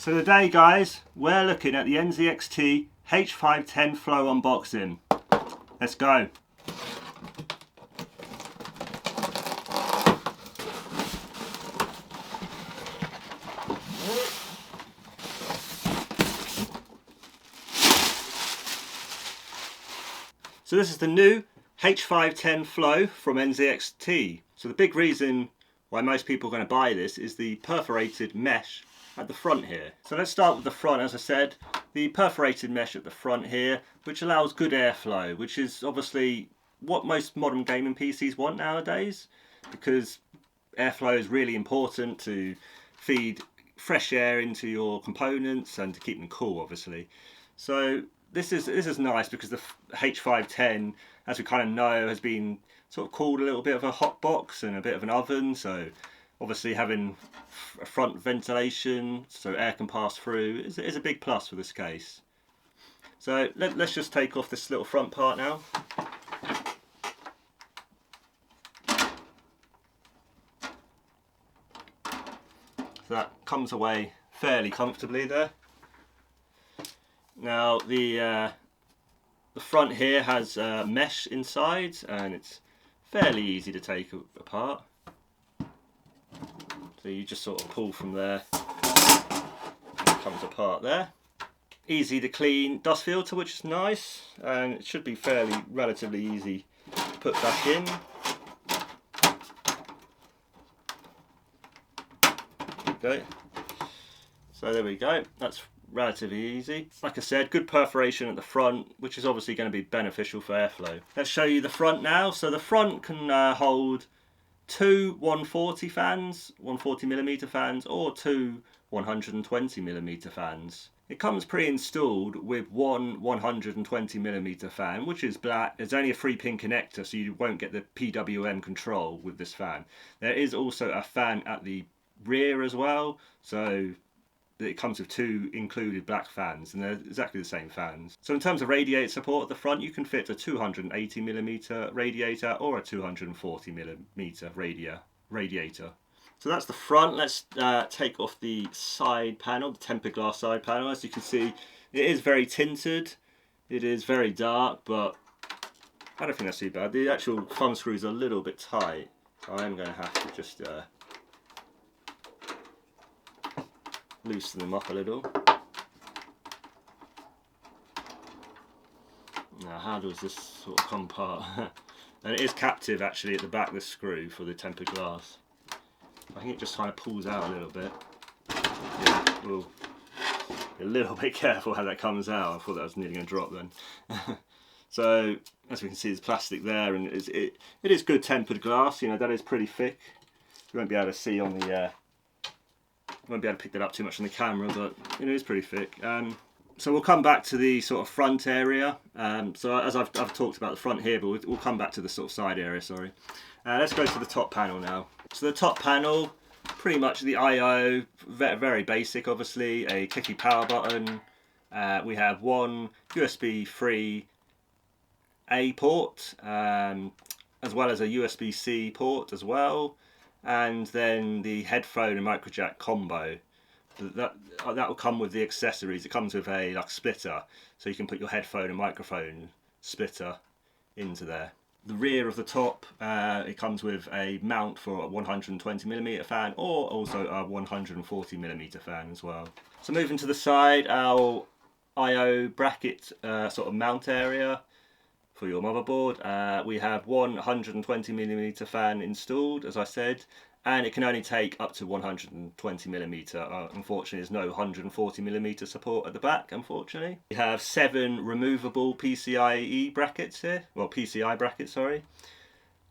So today guys, we're looking at the NZXT H510 Flow unboxing. Let's go. So this is the new H510 Flow from NZXT. So the big reason why most people are going to buy this is the perforated mesh at the front here. So let's start with the front. As I said, the perforated mesh at the front here, which allows good airflow, which is obviously what most modern gaming PCs want nowadays, because airflow is really important to feed fresh air into your components and to keep them cool, obviously. So this is nice because the H510, as we kind of know, has been sort of called a little bit of a hot box and a bit of an oven. So obviously having a front ventilation so air can pass through is a big plus for this case. So let's just take off this little front part now. So that comes away fairly comfortably there. Now the front here has mesh inside and it's fairly easy to take apart. So you just sort of pull from there, and it comes apart there. Easy to clean dust filter, which is nice, and it should be relatively easy to put back in. Okay, so there we go, that's relatively easy. Like I said, good perforation at the front, which is obviously going to be beneficial for airflow. Let's show you the front now. So the front can hold two 140 fans, 140mm fans, or two 120mm fans. It comes pre-installed with one 120mm fan, which is black. There's only a 3-pin connector, so you won't get the PWM control with this fan. There is also a fan at the rear as well, so it comes with two included black fans, and they're exactly the same fans. So in terms of radiator support at the front, you can fit a 280mm radiator or a 240mm radiator. So that's the front. Let's take off the side panel, the tempered glass side panel. As you can see, it is very tinted. It is very dark, but I don't think that's too bad. The actual thumb screws are a little bit tight. I'm going to have to just loosen them up a little. Now, how does this sort of come apart? And it is captive actually at the back, this screw for the tempered glass. I think it just kind of pulls out a little bit. Yeah, we'll be a little bit careful how that comes out. I thought that was nearly going to drop then. So, as we can see, there's plastic there, and it is good tempered glass. You know, that is pretty thick. You won't be able to see on the won't be able to pick that up too much on the camera, but you know, it's pretty thick. So we'll come back to the sort of front area. So as I've talked about the front here, but we'll come back to the sort of side area, sorry. Let's go to the top panel now. So the top panel, pretty much the I/O, very basic obviously, a clicky power button. We have one USB 3A port, as well as a USB-C port as well. And then the headphone and micro jack combo. That will come with the accessories. It comes with a splitter, so you can put your headphone and microphone splitter into there. The rear of the top, it comes with a mount for a 120mm fan, or also a 140mm fan as well. So moving to the side, our I/O bracket sort of mount area for your motherboard. We have one 120mm fan installed, as I said, and it can only take up to 120mm. Unfortunately, there's no 140mm support at the back, unfortunately. We have 7 removable PCIe brackets here, well, PCI brackets, sorry.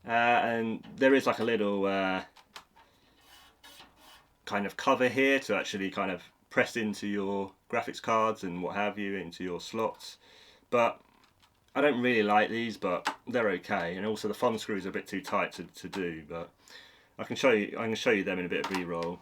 And there is like a little kind of cover here to actually kind of press into your graphics cards and what have you, into your slots. But I don't really like these, but they're okay. And also the thumb screws are a bit too tight to do, but I can show you them in a bit of B-roll.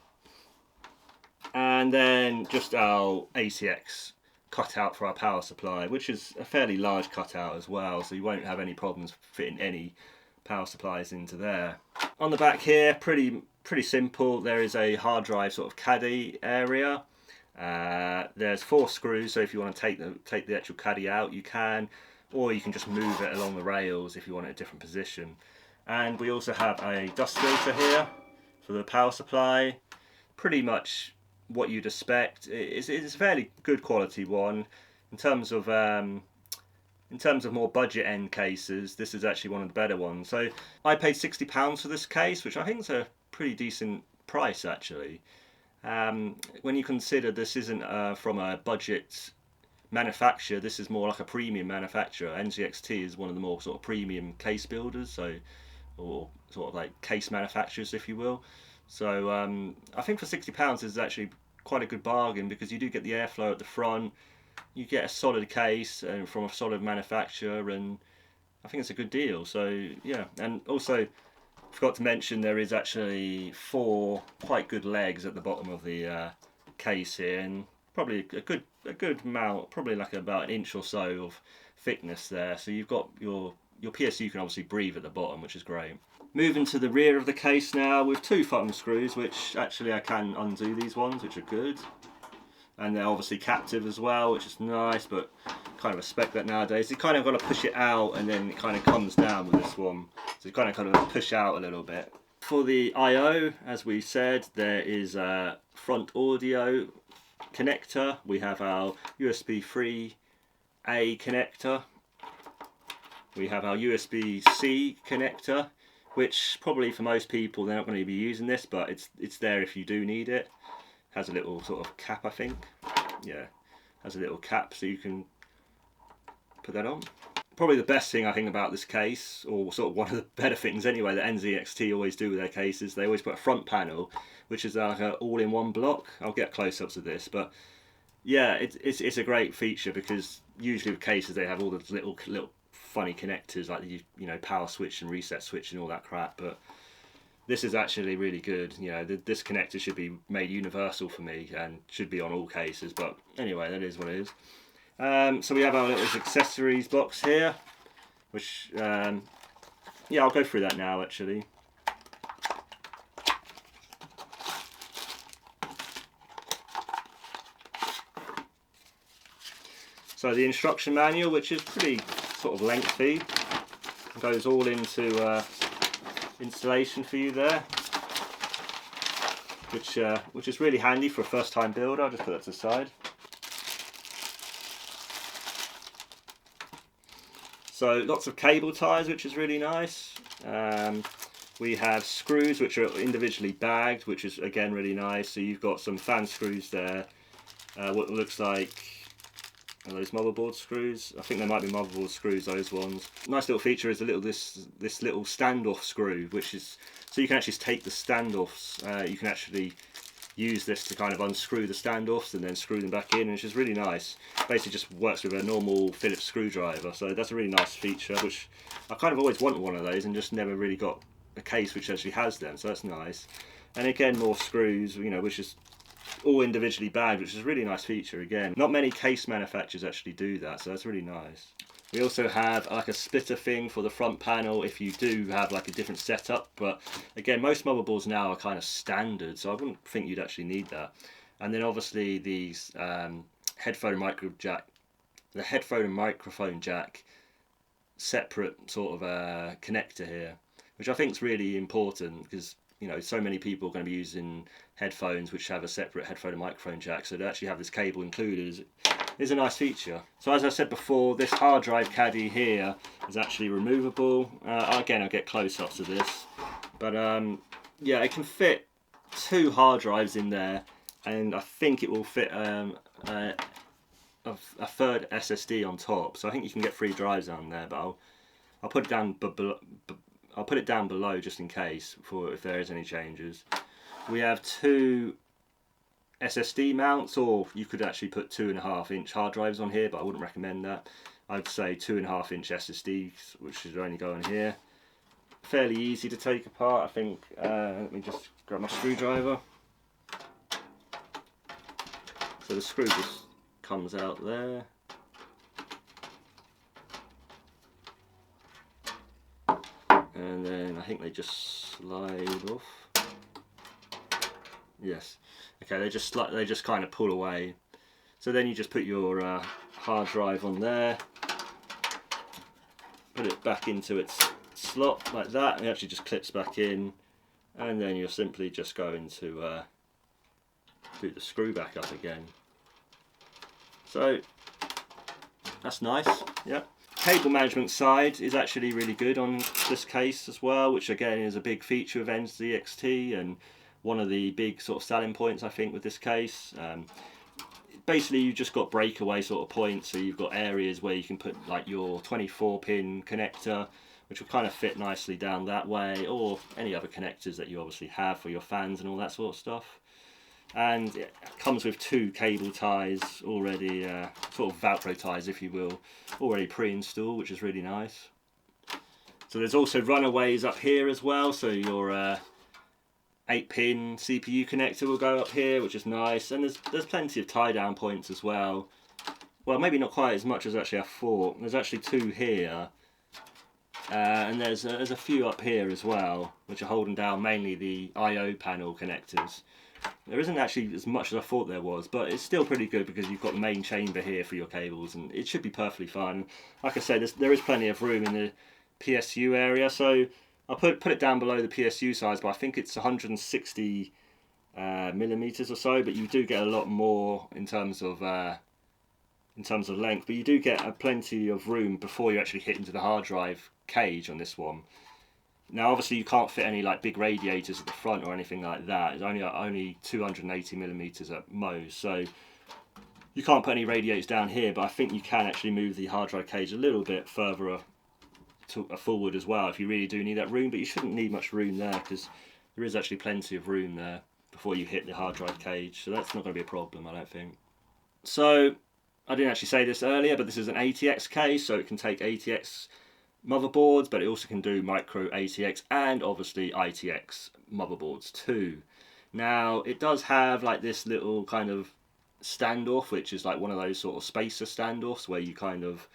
And then just our ACX cutout for our power supply, which is a fairly large cutout as well, so you won't have any problems fitting any power supplies into there. On the back here, pretty simple. There is a hard drive sort of caddy area, There's 4 screws, so if you want to take the actual caddy out, you can, or you can just move it along the rails if you want it in a different position. And we also have a dust filter here for the power supply. Pretty much what you'd expect. It's a fairly good quality one. In terms of more budget end cases, this is actually one of the better ones. So I paid £60 for this case, which I think is a pretty decent price actually. When you consider this isn't from a budget manufacturer, this is more like a premium manufacturer. NZXT is one of the more sort of premium case builders, so, or sort of like case manufacturers, if you will. So I think for £60 this is actually quite a good bargain, because you do get the airflow at the front, you get a solid case from a solid manufacturer, and I think it's a good deal. So yeah, and also forgot to mention there is actually 4 quite good legs at the bottom of the case here, and probably a good amount, probably like about 1 inch or so of thickness there. So you've got your PSU can obviously breathe at the bottom, which is great. Moving to the rear of the case now with 2 thumb screws, which actually I can undo these ones, which are good. And they're obviously captive as well, which is nice, but kind of respect that nowadays. You kind of got to push it out, and then it kind of comes down with this one. So you kind of push out a little bit. For the I/O, as we said, there is a front audio connector. We have our USB 3A connector. We have our USB-C connector, which probably for most people they're not going to be using this, but it's there if you do need it. Has a little sort of cap, I think. Yeah, has a little cap so you can put that on. Probably the best thing I think about this case, or sort of one of the better things anyway, that NZXT always do with their cases, they always put a front panel, which is like an all-in-one block. I'll get close-ups of this, but yeah, it's a great feature, because usually with cases they have all those little funny connectors, like the power switch and reset switch and all that crap, but this is actually really good. This connector should be made universal for me and should be on all cases, but anyway, that is what it is. So we have our little accessories box here, which yeah, I'll go through that now actually. So the instruction manual, which is pretty sort of lengthy, goes all into installation for you there, which is really handy for a first time builder. I'll just put that to the side. So lots of cable ties, which is really nice. We have screws which are individually bagged, which is again really nice. So you've got some fan screws there, what looks like those motherboard screws. I think they might be motherboard screws, those ones. Nice little feature is this little standoff screw, which is so you can actually take the standoffs. You can actually use this to kind of unscrew the standoffs and then screw them back in, which is really nice. Basically just works with a normal Phillips screwdriver, so that's a really nice feature, which I kind of always wanted one of those and just never really got a case which actually has them, so that's nice. And again, more screws, which is all individually bagged, which is a really nice feature. Again, not many case manufacturers actually do that, so that's really nice. We also have like a splitter thing for the front panel if you do have like a different setup, but again, most motherboards now are kind of standard, so I wouldn't think you'd actually need that. And then obviously these headphone and microphone jack separate sort of connector here, which I think is really important, because so many people are going to be using headphones which have a separate headphone and microphone jack, so to actually have this cable included is a nice feature. So as I said before, this hard drive caddy here is actually removable. Again, I'll get close-ups of this, but yeah, it can fit 2 hard drives in there, and I think it will fit a 3rd SSD on top, so I think you can get 3 drives on there, but I'll put it down I'll put it down below just in case for if there is any changes. We have 2 SSD mounts, or you could actually put 2.5-inch hard drives on here, but I wouldn't recommend that. I'd say 2.5-inch SSDs, which should only go in here. Fairly easy to take apart, I think. Let me just grab my screwdriver. So the screw just comes out there. And then I think they just slide off. Yes. Okay, they just kind of pull away. So then you just put your hard drive on there, put it back into its slot like that, and it actually just clips back in, and then you're simply just going to do the screw back up again. So that's nice. Yeah. Cable management side is actually really good on this case as well, which again is a big feature of NZXT and one of the big sort of selling points I think with this case. Basically you've just got breakaway sort of points, so you've got areas where you can put like your 24-pin connector, which will kind of fit nicely down that way, or any other connectors that you obviously have for your fans and all that sort of stuff. And it comes with 2 cable ties already, sort of Velcro ties if you will, already pre-installed, which is really nice. So there's also runaways up here as well, so your 8-pin CPU connector will go up here, which is nice, and there's plenty of tie down points as well. Well, maybe not quite as much as actually I thought. There's actually 2 here, and there's a few up here as well, which are holding down mainly the I/O panel connectors. There isn't actually as much as I thought there was, but it's still pretty good because you've got the main chamber here for your cables, and it should be perfectly fine. Like I said, there is plenty of room in the PSU area, so I'll put it down below the PSU size, but I think it's 160 millimeters or so. But you do get a lot more in terms of length. But you do get plenty of room before you actually hit into the hard drive cage on this one. Now, obviously, you can't fit any like big radiators at the front or anything like that. It's only 280 millimeters at most, so you can't put any radiators down here. But I think you can actually move the hard drive cage a little bit further forward as well if you really do need that room. But you shouldn't need much room there because there is actually plenty of room there before you hit the hard drive cage. So that's not going to be a problem, I don't think. So I didn't actually say this earlier, but this is an ATX case, so it can take ATX motherboards, but it also can do micro ATX and obviously ITX motherboards too. Now it does have like this little kind of standoff, which is like one of those sort of spacer standoffs where you kind of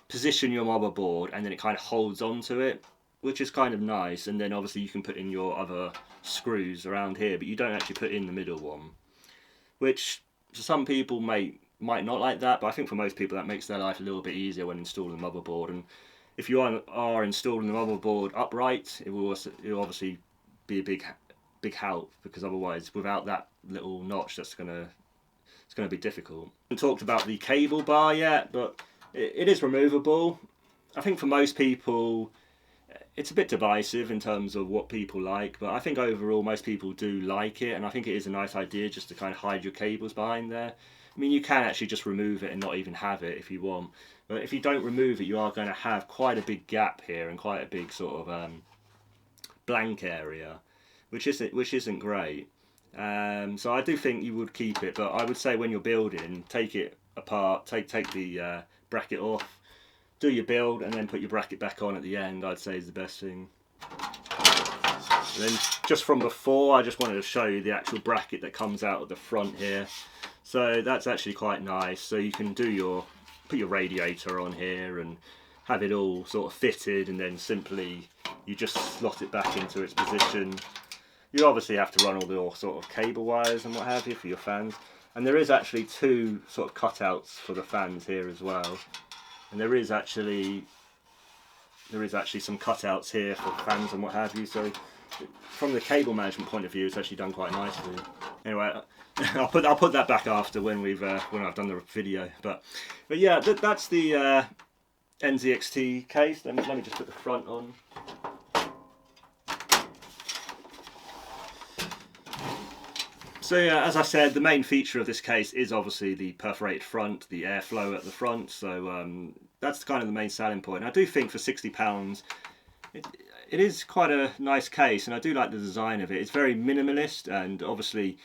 position your motherboard and then it kind of holds onto it, which is kind of nice. And then obviously you can put in your other screws around here, but you don't actually put in the middle one, which for some people might not like that, but I think for most people that makes their life a little bit easier when installing the motherboard. And if you are installing the motherboard upright, it will obviously be a big help, because otherwise without that little notch it's gonna be difficult. I haven't talked about the cable bar yet, but it is removable. I think for most people it's a bit divisive in terms of what people like, but I think overall most people do like it, and I think it is a nice idea just to kind of hide your cables behind there. I mean, you can actually just remove it and not even have it if you want, but if you don't remove it you are going to have quite a big gap here and quite a big sort of blank area, which isn't great. So I do think you would keep it, but I would say when you're building, take it apart, take the bracket off, do your build, and then put your bracket back on at the end. I'd say is the best thing. And then just from before, I just wanted to show you the actual bracket that comes out at the front here. So that's actually quite nice. So you can put your radiator on here and have it all sort of fitted, and then simply you just slot it back into its position. You obviously have to run all the sort of cable wires and what have you for your fans. And there is actually 2 sort of cutouts for the fans here as well. And there is actually some cutouts here for fans and what have you. So from the cable management point of view, it's actually done quite nicely. Anyway, I'll put that back after when I've done the video. But yeah, that's the NZXT case. Let me just put the front on. So yeah, as I said, the main feature of this case is obviously the perforated front, the airflow at the front. So that's kind of the main selling point. And I do think for £60, it is quite a nice case, and I do like the design of it. It's very minimalist, and obviously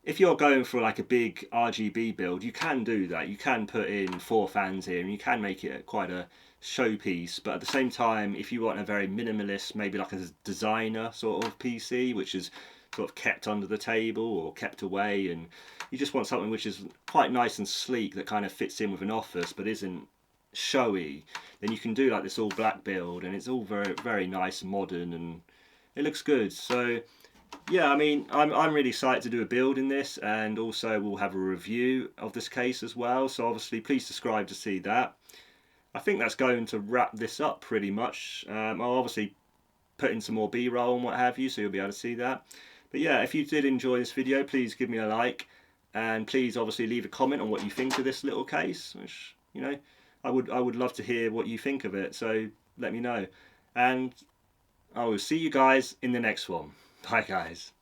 if you're going for like a big RGB build, you can do that. You can put in 4 fans here and you can make it quite a showpiece, but at the same time, if you want a very minimalist, maybe like a designer sort of PC, which is sort of kept under the table or kept away, and you just want something which is quite nice and sleek that kind of fits in with an office but isn't showy, then you can do like this all black build, and it's all very, very nice and modern, and it looks good. So yeah, I mean, I'm really excited to do a build in this, and also we'll have a review of this case as well. So obviously, please subscribe to see that. I think that's going to wrap this up pretty much. I'll obviously put in some more B-roll and what have you, so you'll be able to see that. But yeah, if you did enjoy this video, please give me a like, and please obviously leave a comment on what you think of this little case, which, you know, I would love to hear what you think of it. So let me know, and I will see you guys in the next one. Bye guys.